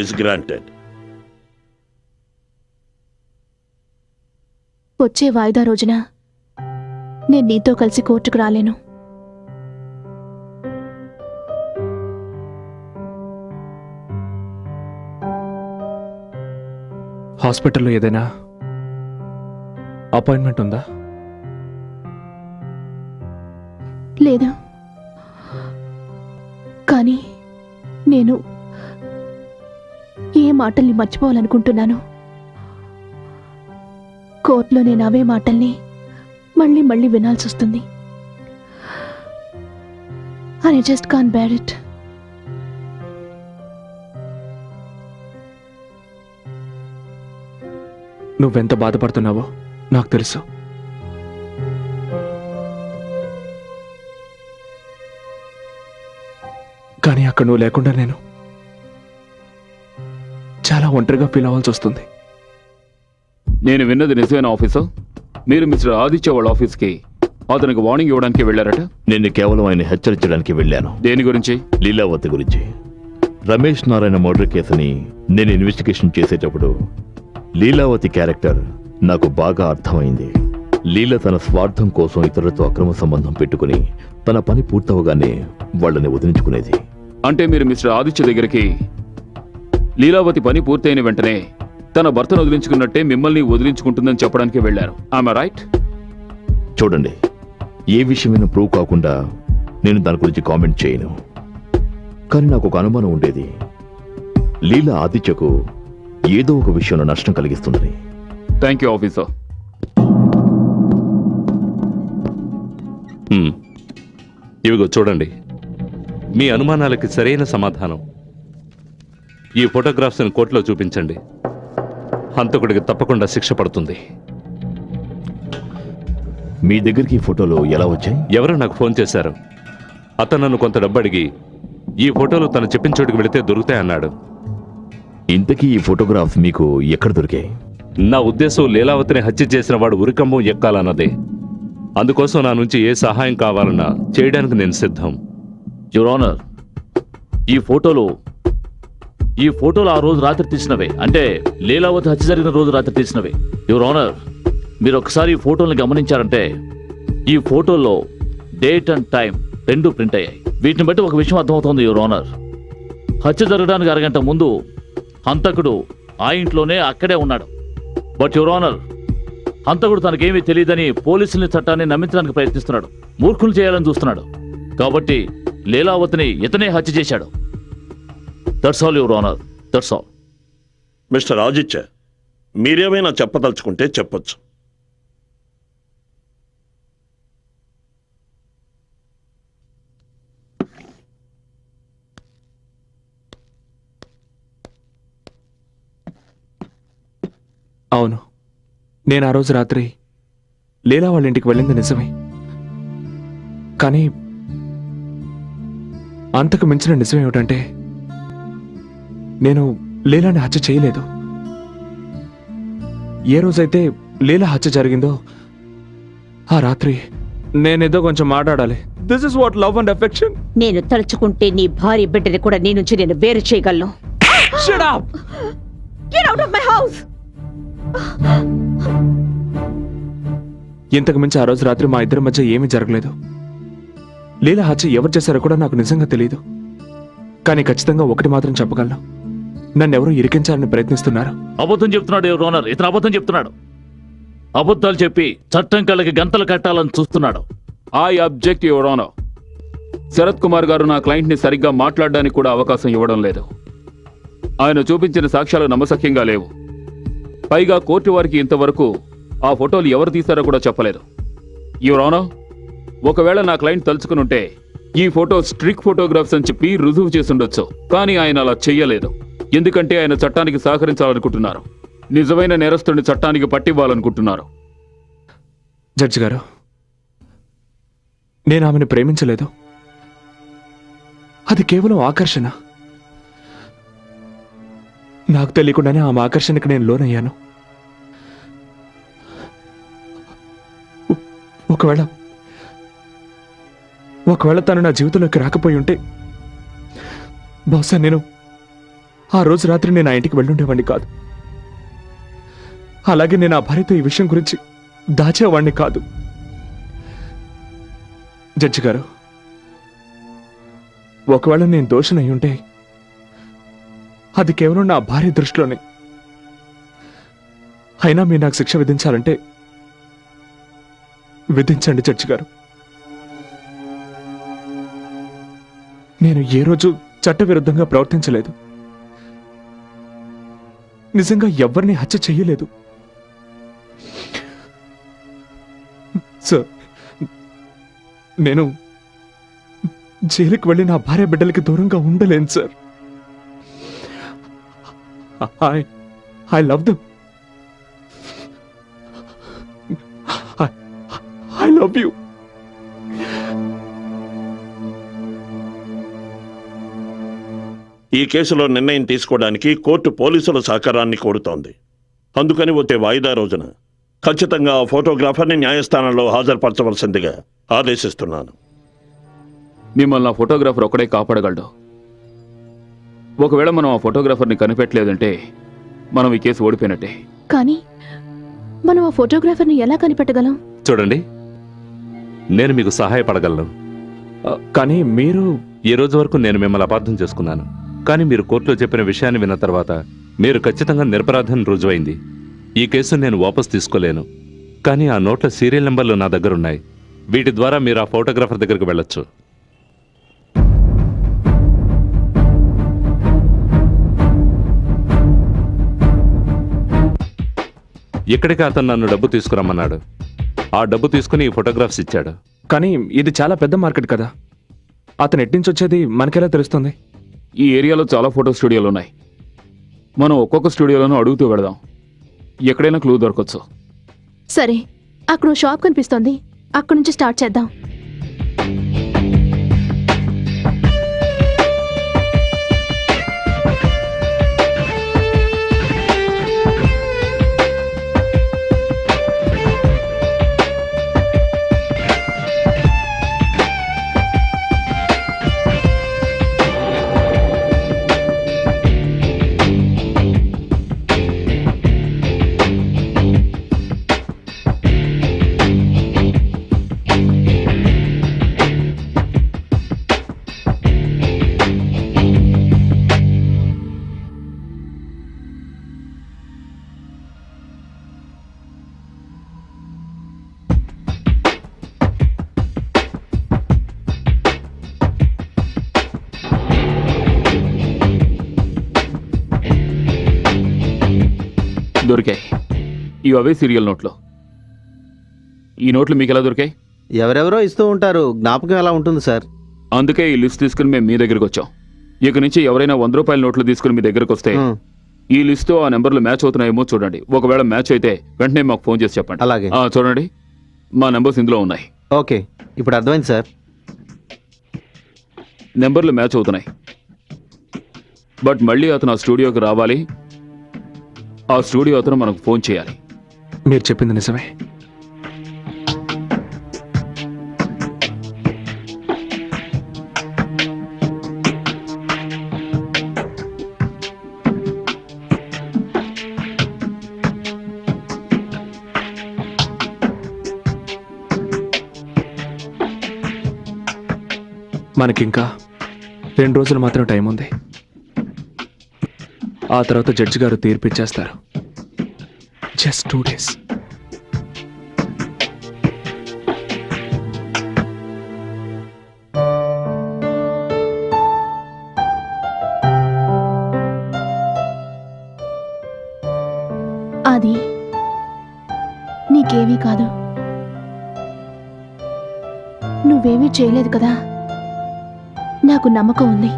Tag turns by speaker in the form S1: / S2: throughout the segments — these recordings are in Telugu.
S1: is granted.
S2: వచ్చే వాయిదా రోజున నేను నీతో కలిసి కోర్టుకు రాలేను.
S3: హాస్పిటల్లో ఏదైనా అపాయింట్మెంట్ ఉందా?
S2: లేదా, కానీ నేను ఏ మాటల్ని మర్చిపోవాలనుకుంటున్నాను. కోర్టులో నేను అవే మాటల్ని మళ్ళీ మళ్ళీ వినాల్సి వస్తుంది. I just can't bear it.
S3: నువ్వెంత బాధపడుతున్నావో నాకు తెలుసు. కానీ అక్కడ నువ్వు లేకుండా నేను చాలా ఒంటరిగా ఫీల్ అవ్వాల్సి వస్తుంది.
S4: నేను విన్నది నిజమైన ఆఫీసర్? మీరు మిస్టర్ ఆదిత్య వాళ్ళ ఆఫీస్కి అతనికి వార్నింగ్ ఇవ్వడానికి వెళ్ళారట?
S1: నేను కేవలం ఆయన హెచ్చరించడానికి వెళ్ళాను.
S4: దేని గురించి?
S1: లీలావతి గురించి. రమేష్ నారాయణ మర్డర్ కేసుని నేను ఇన్వెస్టిగేషన్ చేసేటప్పుడు లీలావతి క్యారెక్టర్ నాకు బాగా అర్థమైంది. లీల తన స్వార్థం కోసం ఇతరులతో అక్రమ సంబంధం పెట్టుకుని తన పని పూర్తవగానే వాళ్ళని వదిలించుకునేది.
S4: అంటే మీరు మిస్టర్ ఆదిత్య దగ్గరికి లీలావతి పని పూర్తయిన వెంటనే తన భర్తను వదిలించుకున్నట్టే మిమ్మల్ని వదిలించుకుంటుందని చెప్పడానికి వెళ్ళారు. ఆమె రైట్?
S1: చూడండి, ఏ విషయమైనా ప్రూవ్ కాకుండా నేను దాని గురించి కామెంట్ చేయను. కానీ నాకు ఒక అనుమానం ఉండేది, లీలా ఆదిత్యకు ఏదో ఒక విషయంలో నష్టం కలిగిస్తుందని.
S4: Thank you officer.
S5: ఇవిగో చూడండి, మీ అనుమానాలకి సరైన సమాధానం. ఈ ఫోటోగ్రాఫ్స్ని కోర్టులో చూపించండి. హంతకుడికి తప్పకుండా శిక్ష పడుతుంది.
S1: మీ దగ్గరికి ఈ ఫోటోలు ఎలా వచ్చాయి?
S5: ఎవరో నాకు ఫోన్ చేశారు. అతను నన్ను కొంత డబ్బు అడిగి ఈ ఫోటోలు తను చెప్పిన చోటుకి వెళితే దొరుకుతాయన్నాడు.
S1: ఇంతకీ ఈ ఫోటోగ్రాఫ్స్ మీకు ఎక్కడ దొరికాయి?
S5: నా ఉద్దేశం లీలావతిని హత్య చేసిన వాడు ఉరికంబం ఎక్కాలన్నదే. అందుకోసం నా నుంచి ఏ సహాయం కావాలన్నా చేయడానికి నేను సిద్ధం.
S6: యువర్ ఆనర్, ఈ ఫోటోలు ఆ రోజు రాత్రి తీసినవే. అంటే లీలావతి హత్య జరిగిన రోజు రాత్రి తీసినవే. యువర్ ఆనర్, మీరు ఒకసారి ఈ ఫోటోల్ని గమనించారంటే ఈ ఫోటోల్లో డేట్ అండ్ టైం రెండు ప్రింట్ అయ్యాయి. వీటిని బట్టి ఒక విషయం అర్థమవుతోంది యువర్ ఆనర్. హత్య జరగడానికి అరగంట ముందు హంతకుడు ఆ ఇంట్లోనే అక్కడే ఉన్నాడు. బట్ యువర్ ఆనర్, హంతకుడు తనకేమీ తెలియదని పోలీసుల్ని చట్టాన్ని నమ్మించడానికి ప్రయత్నిస్తున్నాడు. మూర్ఖులు చేయాలని చూస్తున్నాడు. కాబట్టి లీలావతిని ఇతనే హత్య చేశాడు. That's all your honour, that's all.
S7: Mister Aditya, మీరేమైనా చెప్పదలుచుకుంటే చెప్పొచ్చు.
S3: అవును, నేను ఆ రోజు రాత్రి లీలా వాళ్ళ ఇంటికి వెళ్ళింది నిజమే. కానీ అంతకు మించిన నిజం ఏమిటంటే నేను లీలాని హత్య చేయలేదు. ఏ రోజైతే లీలా హత్య జరిగిందో ఆ రాత్రి నేనేదో కొంచెం మాట్లాడాలి. This is what love and affection.
S8: నేను తలుచుకుంటే నీ భార్య బిడ్డని కూడా నీ నుంచి నేను వేరు చేయగలను.
S3: Shut up!
S8: Get out of my house!
S3: ఇంతకు మించి ఆ రోజు రాత్రి మా ఇద్దరి మధ్య ఏమీ జరగలేదు. లీలా హత్య ఎవరు చేశారో కూడా నాకు నిజంగా తెలియదు. కానీ ఖచ్చితంగా ఒకటి మాత్రం చెప్పగలను, నన్నెవరూ ఇరికించాలని ప్రయత్నిస్తున్నారు.
S6: అబద్ధం చెప్తున్నాడు యువర్ ఆనర్. ఇతను అబద్ధం చెప్తున్నాడు. అబద్ధాలు చెప్పి చట్టం కళ్ళకి గంతలు కట్టాలని చూస్తున్నాడు.
S4: I object your honour. Sharath Kumar గారు నా క్లయింట్ని సరిగ్గా మాట్లాడడానికి కూడా అవకాశం ఇవ్వడం లేదు. ఆయన చూపించిన సాక్ష్యాలు నమ్మశక్యంగా లేవు. పైగా కోర్టు వారికి ఇంతవరకు ఆ ఫోటోలు ఎవరు తీశారో కూడా చెప్పలేదు. యువర్ ఆనర్, ఒకవేళ నా క్లయింట్ తలుచుకుని ఉంటే ఈ ఫోటో స్ట్రిక్ ఫోటోగ్రాఫ్స్ అని చెప్పి రుజువు చేసుండొచ్చు. కానీ ఆయన అలా చెయ్యలేదు. ఎందుకంటే ఆయన చట్టానికి సహకరించాలనుకుంటున్నారు. నిజమైన నేరస్తుడిని చట్టానికి పట్టివ్వాలనుకుంటున్నారు.
S3: జడ్జి గారు, నేను ఆమెను ప్రేమించలేదు. అది కేవలం ఆకర్షణ. నాకు తెలియకుండానే ఆమె ఆకర్షణకి నేను లోనయ్యాను. ఒకవేళ తను నా జీవితంలోకి రాకపోయి ఉంటే బహుశా ఆ రోజు రాత్రి నేను ఆ ఇంటికి వెళ్ళుండేవాడిని కాదు. అలాగే నేను ఆ భార్యతో ఈ విషయం గురించి దాచేవాడిని కాదు. జడ్జి గారు, ఒకవేళ నేను దోషిని అయి ఉంటే అది కేవలం నా భార్య దృష్టిలోనే. అయినా మీరు నాకు శిక్ష విధించాలంటే విధించండి జడ్జి గారు. నేను ఏ రోజు చట్టవిరుద్ధంగా ప్రవర్తించలేదు. నిజంగా ఎవరిని హత్య చెయ్యలేదు. సార్, నేను జైలుకి వెళ్ళి నా భార్య బిడ్డలకి దూరంగా ఉండలేను sir. I love them. I love you.
S7: ఈ కేసులో నిర్ణయం తీసుకోవడానికి కోర్టు పోలీసుల సహకారాన్ని కోరుతోంది. అందుకని వచ్చే వాయిదా రోజున ఖచ్చితంగా ఆ ఫోటోగ్రాఫర్ని న్యాయస్థానంలో హాజరుపరచవలసిందిగా ఆదేశిస్తున్నాను.
S4: మిమ్మల్ని ఆ ఫోటోగ్రాఫర్ ఒక్కడే కాపాడగలడు. ఒకవేళ మనం ఆ ఫోటోగ్రాఫర్ని కనిపెట్టలేదంటే మనం ఈ కేసు ఓడిపోయినట్టే.
S2: కానీ మనం ఆ ఫోటోగ్రాఫర్ని ఎలా కనిపెట్టగలం?
S5: చూడండి, నేను మీకు సహాయపడగలను.
S3: కానీ మీరు
S5: ఈ రోజు వరకు నేను మిమ్మల్ని అపార్థం చేసుకున్నాను. కానీ మీరు కోర్టులో చెప్పిన విషయాన్ని విన్న తర్వాత మీరు ఖచ్చితంగా నిరపరాధం రుజువైంది. ఈ కేసును నేను వాపస్ తీసుకోలేను. కానీ ఆ నోట్ల సీరియల్ నెంబర్లు నా దగ్గర ఉన్నాయి. వీటి ద్వారా మీరు ఆ ఫోటోగ్రాఫర్ దగ్గరికి వెళ్ళొచ్చు. ఇక్కడికి అతను నన్ను డబ్బు తీసుకురమ్మన్నాడు. ఆ డబ్బు తీసుకుని ఈ ఫోటోగ్రాఫ్స్ ఇచ్చాడు.
S3: కానీ ఇది చాలా పెద్ద మార్కెట్ కదా. అతను ఎట్నుంచి వచ్చేది మనకెలా తెలుస్తుంది?
S4: ఈ ఏరియాలో చాలా ఫోటో స్టూడియోలు ఉన్నాయి. మనం ఒక్కొక్క స్టూడియోలోనూ అడుగుతూ వెళదాం. ఎక్కడైనా క్లూ దొరకచ్చు.
S2: సరే, అక్కడ ఓ షాప్ కనిపిస్తోంది, అక్కడ నుంచి స్టార్ట్ చేద్దాం.
S4: దొరికాయి. ఇవి అవే సీరియల్ నోట్లు. ఈ నోట్లు మీకు ఎలా దొరికాయి?
S9: ఎవరెవరో ఇస్తూ ఉంటారు, జ్ఞాపకం ఎలా ఉంటుంది సార్?
S4: అందుకే ఈ లిస్ట్ తీసుకుని మేము మీ దగ్గరికి వచ్చాం. ఇక నుంచి ఎవరైనా 100 రూపాయల నోట్లు తీసుకుని మీ దగ్గరకు వస్తే ఈ లిస్టు ఆ నెంబర్లు మ్యాచ్ అవుతున్నాయేమో చూడండి. ఒకవేళ మ్యాచ్ అయితే వెంటనే మాకు ఫోన్ చేసి చెప్పండి.
S9: అలాగే.
S4: చూడండి, మా నెంబర్స్ ఇందులో ఉన్నాయి.
S9: ఓకే, ఇప్పుడు అర్థమైంది సార్.
S4: నెంబర్లు మ్యాచ్ అవుతున్నాయి. బట్ మళ్ళీ అతను ఆ స్టూడియోకి రావాలి. ఆ స్టూడియో అతను మనకు ఫోన్ చేయాలి.
S3: మీరు చెప్పింది నిజమే. మనకింకా 2 రోజులు మాత్రం టైం ఉంది. ఆ తర్వాత జడ్జి గారు తీర్పిచ్చేస్తారు. Just 2 days.
S2: అది నీకేమీ కాదు. నువ్వేమీ చేయలేదు కదా. నాకు నమ్మకం ఉంది.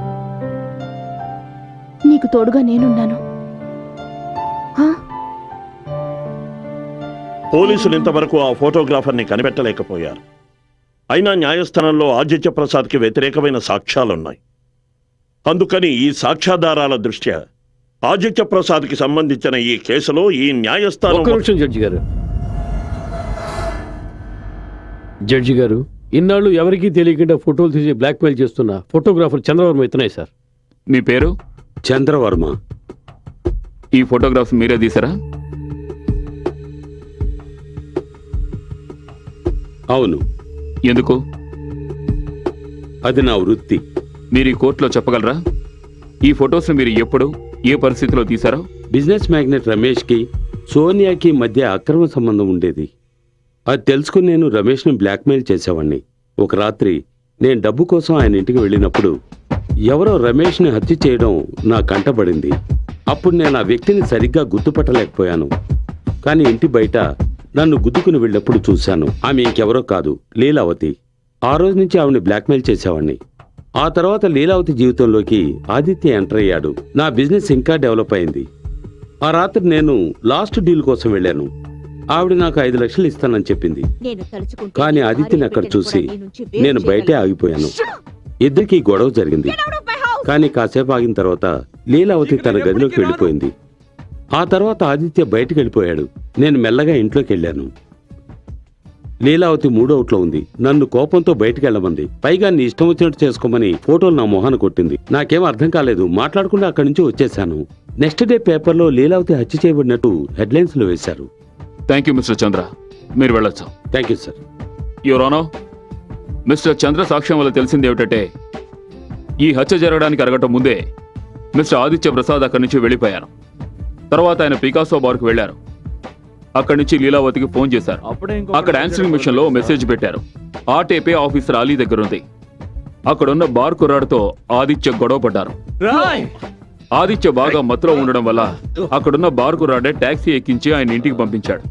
S2: నీకు తోడుగా నేనున్నాను.
S7: పోలీసులు ఇంతవరకు ఆ ఫోటోగ్రాఫర్ని కనిపెట్టలేకపోయారు. అయినా న్యాయస్థానంలో ఆదిత్య ప్రసాద్కి వ్యతిరేకమైన సాక్ష్యాలున్నాయి. అందుకని ఈ సాక్ష్యాధారాల దృష్ట్యా ఆదిత్య ప్రసాద్కి సంబంధించిన ఈ కేసులో ఈ న్యాయస్థానం...
S10: జడ్జి గారు, ఇన్నాళ్ళు ఎవరికీ తెలియకుండా ఫోటోలు తీసి బ్లాక్మెయిల్ చేస్తున్న ఫోటోగ్రాఫర్ చంద్రవర్మ ఇతనే సార్.
S4: మీ పేరు?
S10: చంద్రవర్మ.
S4: ఈ ఫోటోగ్రాఫ్స్ మీరే తీసారా?
S10: అవును.
S4: ఎందుకు?
S10: అది నా వృత్తి.
S4: మీరు ఈ కోర్టులో చెప్పగలరా ఈ ఫొటోస్ మీరు ఎప్పుడు ఏ పరిస్థితిలో తీశారో?
S10: బిజినెస్ మ్యాగ్నెట్ రమేష్కి సోనియాకి మధ్య అక్రమ సంబంధం ఉండేది. అది తెలుసుకుని నేను రమేష్ని బ్లాక్మెయిల్ చేసేవాణ్ణి. ఒక రాత్రి నేను డబ్బు కోసం ఆయన ఇంటికి వెళ్ళినప్పుడు ఎవరో రమేష్ని హత్య చేయడం నా కంటపడింది. అప్పుడు నేను ఆ వ్యక్తిని సరిగ్గా గుర్తుపట్టలేకపోయాను. కానీ ఇంటి బయట నన్ను గుద్దుకుని వెళ్ళినప్పుడు చూశాను. ఆమె ఇంకెవరో కాదు, లీలావతి. ఆ రోజు నుంచి ఆవిడని బ్లాక్మెయిల్ చేసేవాణ్ణి. ఆ తర్వాత లీలావతి జీవితంలోకి ఆదిత్య ఎంటర్ అయ్యాడు. నా బిజినెస్ ఇంకా డెవలప్ అయింది. ఆ రాత్రి నేను లాస్ట్ డీల్ కోసం వెళ్ళాను. ఆవిడ నాకు 5 లక్షలు ఇస్తానని చెప్పింది. కానీ ఆదిత్యని అక్కడ చూసి నేను బయటే ఆగిపోయాను. ఇద్దరికీ గొడవ జరిగింది. కానీ కాసేపు ఆగిన తర్వాత లీలావతి తన గదిలోకి వెళ్ళిపోయింది. ఆ తర్వాత ఆదిత్య బయటికి వెళ్ళిపోయాడు. నేను మెల్లగా ఇంట్లోకి వెళ్ళాను. లీలావతి మూడవుట్లో ఉంది. నన్ను కోపంతో బయటికి వెళ్ళమంది. పైగా నీ ఇష్టం వచ్చినట్టు చేసుకోమని ఫోటోలు నా మొహాన కొట్టింది. నాకేం అర్థం కాలేదు. మాట్లాడకుండా అక్కడి నుంచి వచ్చేశాను. నెక్స్ట్ డే పేపర్లో లీలావతి హత్య చేయబడినట్టు హెడ్లైన్స్ లో వేశారు.
S4: థ్యాంక్ యూ మిస్టర్ చంద్ర, మీరు వెళ్ళొచ్చు.
S10: Thank you sir.
S4: Your honour, mister Chandra సాక్ష్యం వల్ల తెలిసింది ఏమిటంటే ఈ హత్య జరగడానికి అరగటం ముందే మిస్టర్ ఆదిత్య ప్రసాద్ అక్కడి నుంచి వెళ్ళిపోయారు. తర్వాత ఆయన పికాసో బార్కు వెళ్లారు. అక్కడి నుంచి లీలావతికి ఫోన్ చేశారు. అక్కడ ఆన్సరింగ్ మిషన్ లో మెసేజ్ పెట్టారు. ఆ టేపే ఆఫీసర్ అలీ దగ్గర ఉంది. అక్కడున్న బార్ కుర్రాడితో ఆదిత్య గొడవ పడ్డారు. ఆదిత్య బాగా మత్తులో ఉండడం వల్ల అక్కడున్న బార్ కుర్రాడే టాక్సీ ఎక్కించి ఆయన ఇంటికి పంపించాడు.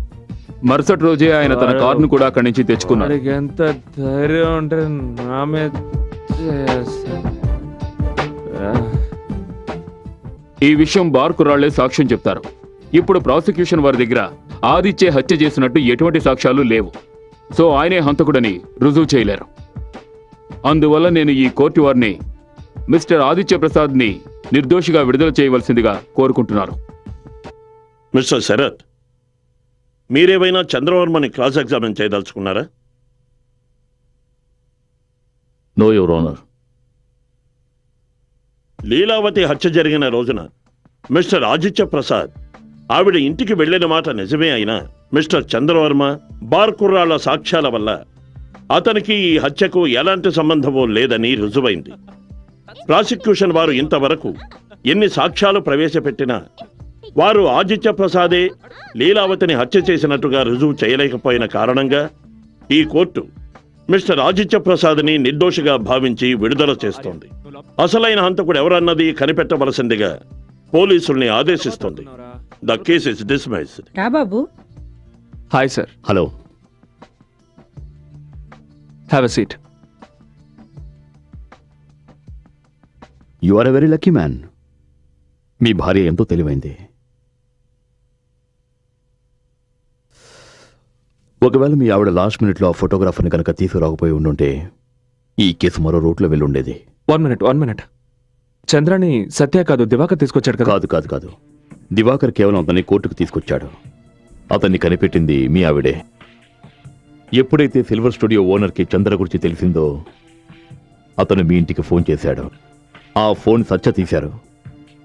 S4: మరుసటి రోజే ఆయన తన కారును కూడా అక్కడి నుంచి తెచ్చుకున్నాడు.
S3: ఎంత ధైర్యం ఉంటే నా మీద
S4: ఈ విషయం బార్ కుర్రాళ్లే సాక్ష్యం చెప్తారు. ఇప్పుడు ప్రాసిక్యూషన్ వారి దగ్గర ఆదిత్య హత్య చేసినట్టు ఎటువంటి సాక్ష్యాలు లేవు. సో ఆయనే హంతకుడని రుజువు చేయలేరు. అందువల్ల నేను ఈ కోర్టు వారిని మిస్టర్ ఆదిత్య ప్రసాద్ ని నిర్దోషిగా విడుదల చేయవలసిందిగా కోరుకుంటున్నారు.
S7: మిస్టర్ శరత్, మీరేమైనా చంద్రవర్మని క్రాస్ ఎగ్జామిన్ చేయదలుచుకున్నారా?
S1: No your honour.
S7: లీలావతి హత్య జరిగిన రోజున మిస్టర్ ఆదిత్య ప్రసాద్ ఆవిడ ఇంటికి వెళ్లిన మాట నిజమే అయినా మిస్టర్ చంద్రవర్మ బార్ కుర్రాళ్ల సాక్ష్యాల వల్ల అతనికి ఈ హత్యకు ఎలాంటి సంబంధమూ లేదని రుజువైంది. ప్రాసిక్యూషన్ వారు ఇంతవరకు ఎన్ని సాక్ష్యాలు ప్రవేశపెట్టినా వారు ఆదిత్య ప్రసాదే లీలావతిని హత్య చేసినట్టుగా రుజువు చేయలేకపోయిన కారణంగా ఈ కోర్టు మిస్టర్ ఆదిత్య ప్రసాద్ని నిర్దోషిగా భావించి విడుదల చేస్తోంది. అసలైన హంతకుడు ఎవరన్నది కనిపెట్టవలసిందిగా పోలీసుల్ని ఆదేశిస్తోంది. The case is dismissed.
S8: Babu,
S3: hi sir.
S1: Hello.
S3: Have a seat.
S1: You are a very lucky man. మీ భార్య ఎంతో తెలివైంది. ఒకవేళ మీ ఆవిడ లాస్ట్ మినిట్లో ఆ ఫోటోగ్రాఫర్ని కనుక తీసుకురాకపోయి ఉండుంటే ఈ కేసు మరో రూట్లో వెళ్ళుండేది.
S3: 1 మినిట్. చంద్రాని సత్య కాదు దివాకర్ తీసుకొచ్చాడు కదా?
S1: కాదు. దివాకర్ కేవలం అతన్ని కోర్టుకు తీసుకొచ్చాడు. అతన్ని కనిపెట్టింది మీ ఆవిడే. ఎప్పుడైతే సిల్వర్ స్టూడియో ఓనర్కి చంద్ర గురించి తెలిసిందో అతను మీ ఇంటికి ఫోన్ చేశాడు. ఆ ఫోన్ సత్య తీశారు.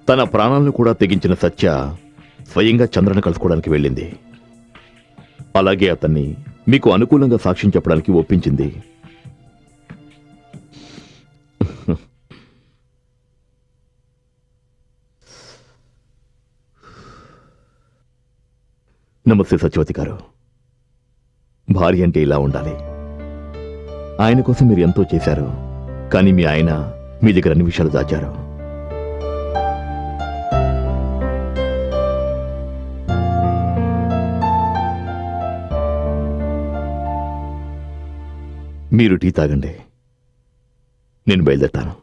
S1: తన ప్రాణాలను కూడా తెగించిన సత్య స్వయంగా చంద్రను కలుసుకోవడానికి వెళ్ళింది. అలాగే అతన్ని మీకు అనుకూలంగా సాక్ష్యం చెప్పడానికి ఒప్పించింది. నమస్తే సత్యవతి గారు. భార్య అంటే ఇలా ఉండాలి. ఆయన కోసం మీరు ఎంతో చేశారు. కానీ మీ ఆయన మీ దగ్గర అన్ని విషయాలు దాచారు. మీరు టీ తాగండి, నేను బయలుదేరతాను.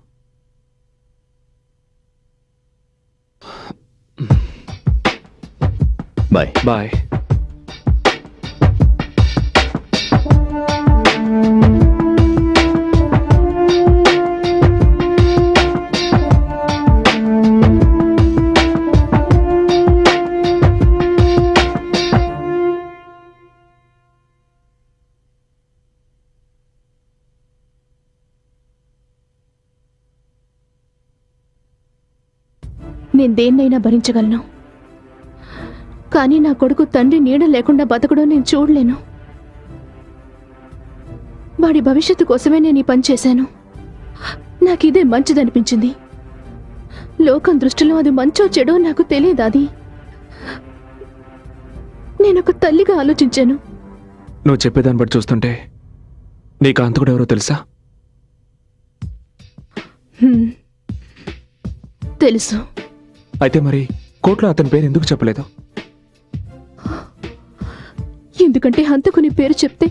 S1: బాయ్.
S3: బాయ్.
S2: నేను దేన్నైనా భరించగలను. కానీ నా కొడుకు తండ్రి నీడ లేకుండా బతకడం నేను చూడలేను. వాడి భవిష్యత్తు కోసమే నేను ఈ పని చేశాను. నాకిదే మంచిదనిపించింది. లోకం దృష్టిలో అది మంచో చెడో నాకు తెలియదు. అది నేనొక తల్లిగా ఆలోచించాను.
S3: నువ్వు చెప్పేదాన్ని బట్టి చూస్తుంటే నీకు అంతకుడు ఎవరో తెలుసా?
S2: తెలుసు.
S3: అయితే మరి కోర్టులో అతని పేరు ఎందుకు చెప్పలేదు?
S2: ఎందుకంటే హంతకుని పేరు చెప్తే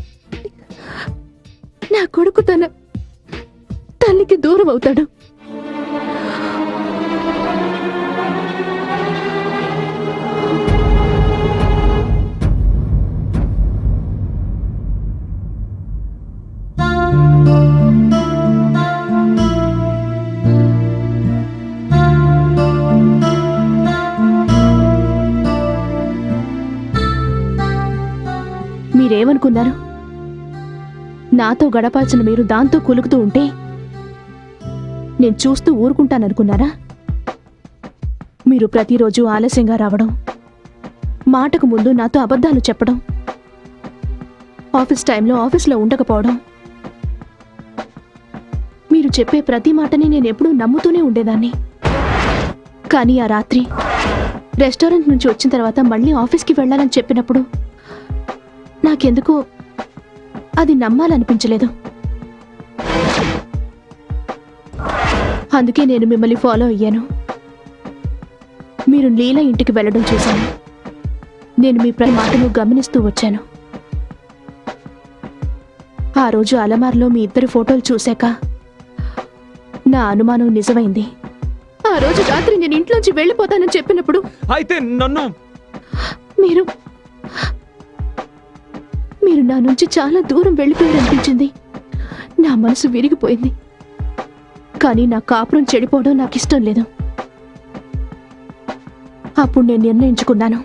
S2: నా కొడుకు తన తల్లికి దూరం అవుతాడు. మీరేమనుకున్నారు? నాతో గడపాల్సిన మీరు దాంతో కులుకుతూ ఉంటే నేను చూస్తూ ఊరుకుంటాననుకున్నారా? మీరు ప్రతిరోజు ఆలస్యంగా రావడం, మాటకు ముందు నాతో అబద్ధాలు చెప్పడం, ఆఫీస్ టైంలో ఆఫీస్లో ఉండకపోవడం, మీరు చెప్పే ప్రతి మాటని నేనెప్పుడూ నమ్ముతూనే ఉండేదాన్ని. కానీ ఆ రాత్రి రెస్టారెంట్ నుంచి వచ్చిన తర్వాత మళ్ళీ ఆఫీస్కి వెళ్ళాలని చెప్పినప్పుడు నాకెందుకో అది నమ్మాలనిపించలేదు. అందుకే నేను మిమ్మల్ని ఫాలో అయ్యాను. మీరు లీలా ఇంటికి వెళ్ళడం చూశాను. నేను మీ ప్రతి మాటను గమనిస్తూ వచ్చాను. ఆ రోజు అలమార్లో మీ ఇద్దరి ఫోటోలు చూశాక నా అనుమానం నిజమైంది. ఆ రోజు రాత్రి నేను ఇంట్లోంచి వెళ్ళిపోతానని చెప్పినప్పుడు
S3: అయితే నన్ను
S2: మీరు నా నుంచి చాలా దూరం వెళ్ళిపోయారనిపించింది. నా మనసు విరిగిపోయింది. కానీ నా కాపురం చెడిపోవడం నాకు ఇష్టం లేదు. అప్పుడు నేను నిర్ణయించుకున్నాను,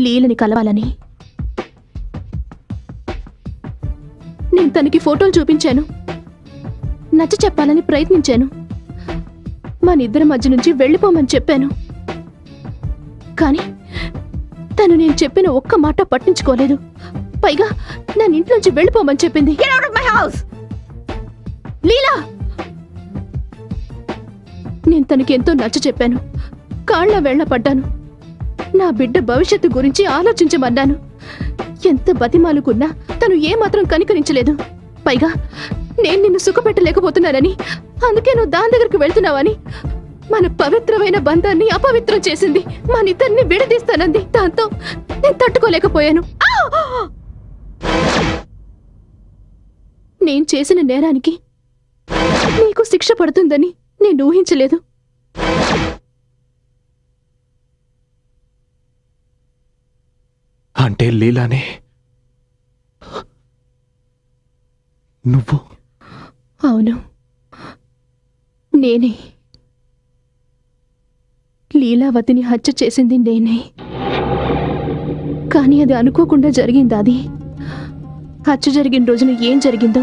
S2: లీలని కలవాలని. నేను తనకి ఫోటోలు చూపించాను, నచ్చ చెప్పాలని ప్రయత్నించాను, మనిద్దరి మధ్య నుంచి వెళ్ళిపోమని చెప్పాను. కానీ తను నేను చెప్పిన ఒక్క మాట పట్టించుకోలేదు. పైగా నన్ను ఇంట్లోంచి వెళ్ళిపోమని చెప్పింది. లీలా! నేను తనకి ఎంతో నచ్చ చెప్పాను, కాళ్ళ వేళ్ల పడ్డాను. నా బిడ్డ భవిష్యత్తు గురించి ఆలోచించమన్నాను. ఎంత బతిమాలుకున్నా తను ఏమాత్రం కనికరించలేదు. పైగా నేను నిన్ను సుఖపెట్టలేకపోతున్నానని, అందుకే నువ్వు దాని దగ్గరికి వెళ్తున్నావని, మన పవిత్రమైన బంధాన్ని అపవిత్రం చేసింది, మనిద్దరిని విడదీస్తానంది. దాంతో నేను తట్టుకోలేకపోయాను. నేను చేసిన నేరానికి నీకు శిక్ష పడుతుందని నేను ఊహించలేదు.
S3: అంటే లీలానే నువ్వు?
S2: అవును, నేనే. లీలావతిని హత్య చేసింది నేనే. కానీ అది అనుకోకుండా జరిగింది. అది హత్య జరిగిన రోజున ఏం జరిగిందో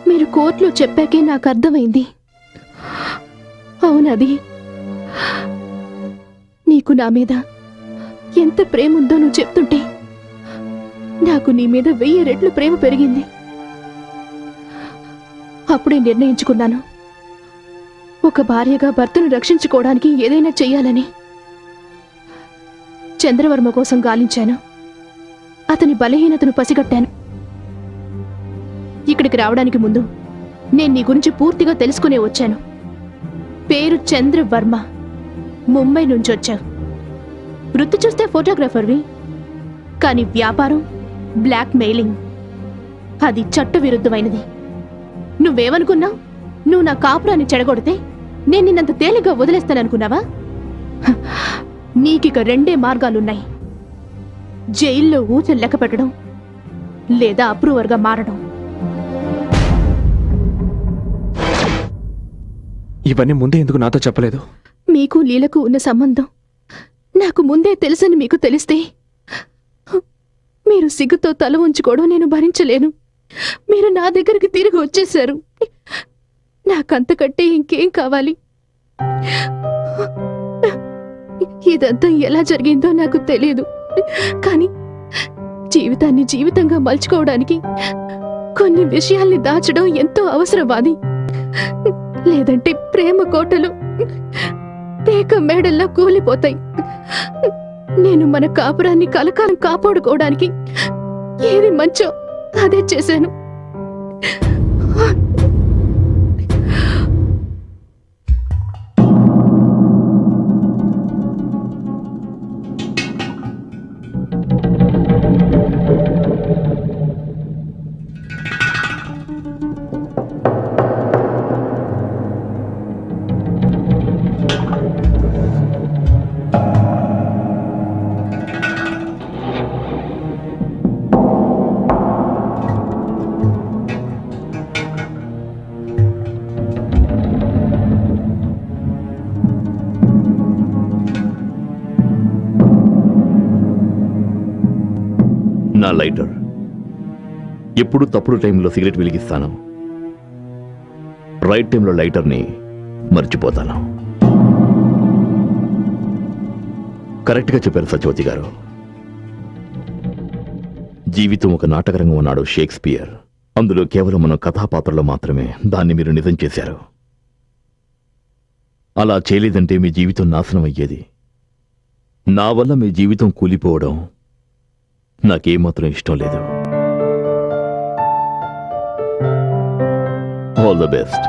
S2: మీరు కోర్టులో చెప్పాకే నాకు అర్థమైంది. అవునది నీకు నా మీద ఎంత ప్రేమ ఉందో నువ్వు చెప్తుంటే నాకు నీ మీద 1000 రెట్లు ప్రేమ పెరిగింది. అప్పుడే నిర్ణయించుకున్నాను, ఒక భార్యగా భర్తను రక్షించుకోవడానికి ఏదైనా చెయ్యాలని. చంద్రవర్మ కోసం గాలించాను, అతని బలహీనతను పసిగట్టాను. ఇక్కడికి రావడానికి ముందు నేను నీ గురించి పూర్తిగా తెలుసుకునే వచ్చాను. పేరు చంద్రవర్మ, ముంబై నుంచి వచ్చావు. వృత్తి చూస్తే ఫోటోగ్రాఫర్వి, కానీ వ్యాపారం బ్లాక్ మెయిలింగ్, అది చట్టవిరుద్ధమైనది. నువ్వేమనుకున్నావు? నువ్వు నా కాపురాన్ని చెడగొడితే నేను నిన్నంత తేలిగ్గా వదిలేస్తాననుకున్నావా? నీకిక 2 మార్గాలున్నాయి, జైల్లో ఊచలు లెక్క పెట్టడం లేదా అప్రూవర్గా మారడం.
S3: ఇవన్నీ ముందే ఎందుకు నాతో చెప్పలేదు?
S2: మీకు లీలకు ఉన్న సంబంధం నాకు ముందే తెలుసని మీకు తెలిస్తే మీరు సిగ్గుతో తల ఉంచుకోవడం నేను భరించలేను. మీరు నా దగ్గరికి తిరిగి వచ్చేశారు. నాకంతకంటే ఇంకేం కావాలి? ఇదంతా ఎలా జరిగిందో నాకు తెలియదు, కానీ జీవితాన్ని జీవితంగా మలుచుకోవడానికి కొన్ని విషయాల్ని దాచడం ఎంతో అవసరవాది. లేదంటే ప్రేమ కోటలు పేక మేడల్లా కూలిపోతాయి. నేను మన కాపురాన్ని కలకాలం కాపాడుకోవడానికి ఏది మంచో అదే చేశాను.
S1: నా లైటర్ ఎప్పుడు తప్పుడు టైంలో సిగరెట్ వెలిగిస్తాను, రైట్ టైంలో లైటర్ని మర్చిపోతాను. కరెక్ట్గా చెప్పారు సత్యవతి గారు. జీవితం ఒక నాటకరంగం అన్నాడు షేక్స్పియర్. అందులో కేవలం మన కథాపాత్రలో మాత్రమే దాన్ని మీరు నిజం చేశారు. అలా చేయలేదంటే మీ జీవితం నాశనం అయ్యేది. నా వల్ల మీ జీవితం కూలిపోవడం నాకేమాత్రం ఇష్టం లేదు. All the best.